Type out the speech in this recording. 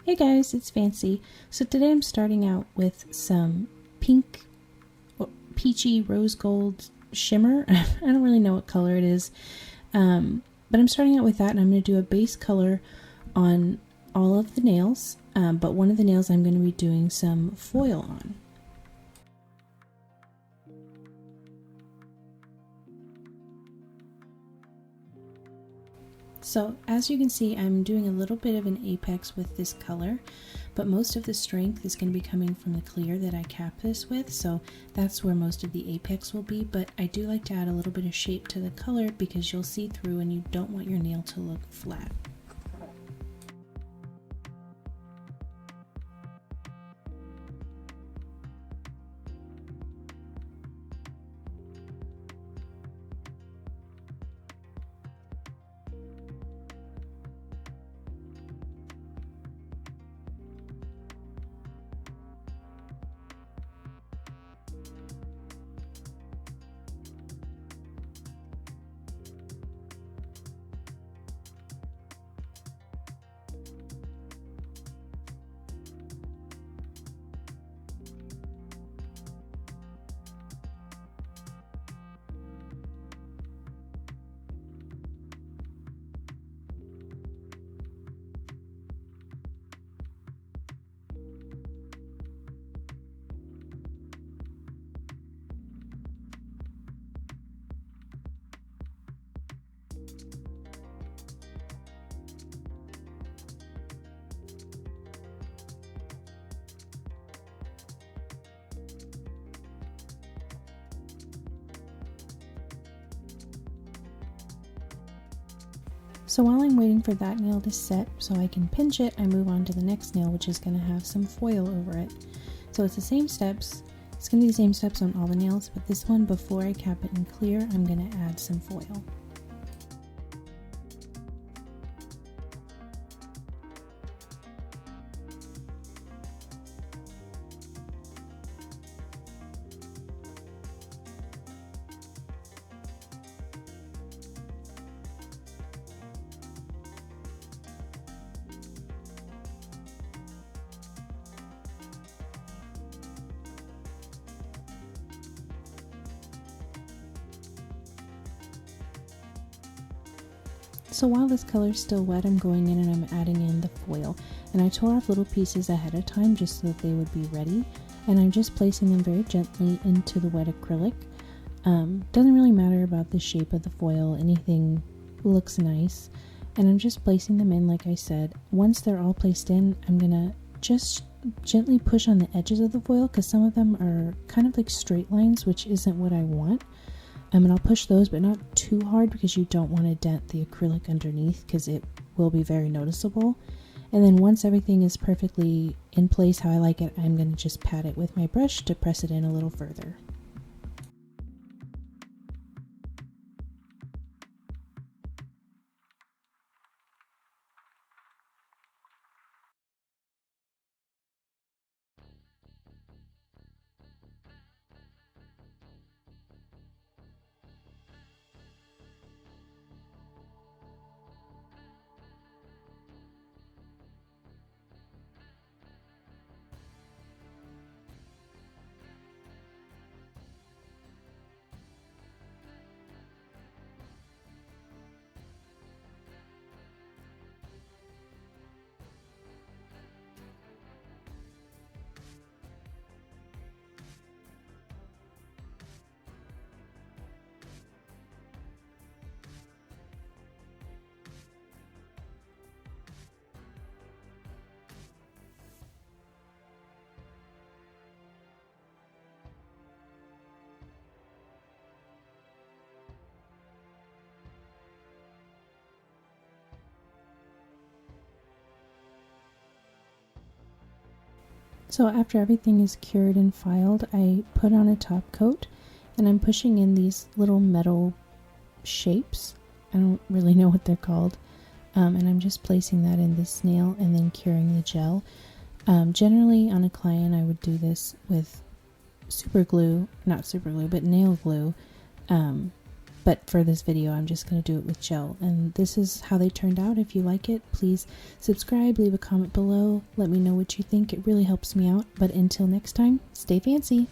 Hey guys, it's Fancy. So today I'm starting out with some pink, peachy rose gold shimmer. I don't really know what color it is, but I'm starting out with that, and I'm going to do a base color on all of the nails, but one of the nails I'm going to be doing some foil on. So as you can see, I'm doing a little bit of an apex with this color, but most of the strength is going to be coming from the clear that I cap this with, so that's where most of the apex will be. But I do like to add a little bit of shape to the color because you'll see through and you don't want your nail to look flat. So while I'm waiting for that nail to set so I can pinch it, I move on to the next nail, which is going to have some foil over it. So it's the same steps. It's going to be the same steps on all the nails, but this one, before I cap it in clear, I'm going to add some foil. So while this color is still wet, I'm going in and I'm adding in the foil. And I tore off little pieces ahead of time just so that they would be ready. And I'm just placing them very gently into the wet acrylic. Doesn't really matter about the shape of the foil, anything looks nice. And I'm just placing them in like I said. Once they're all placed in, I'm gonna just gently push on the edges of the foil because some of them are kind of like straight lines, which isn't what I want. And I'll push those, but not too hard because you don't want to dent the acrylic underneath because it will be very noticeable. And then once everything is perfectly in place how I like it, I'm going to just pat it with my brush to press it in a little further. So after everything is cured and filed, I put on a top coat and I'm pushing in these little metal shapes. I don't really know what they're called. And I'm just placing that in this nail and then curing the gel. Generally on a client I would do this with super glue, not super glue, but nail glue. But for this video, I'm just going to do it with gel. And this is how they turned out. If you like it, please subscribe, leave a comment below. Let me know what you think. It really helps me out. But until next time, stay fancy.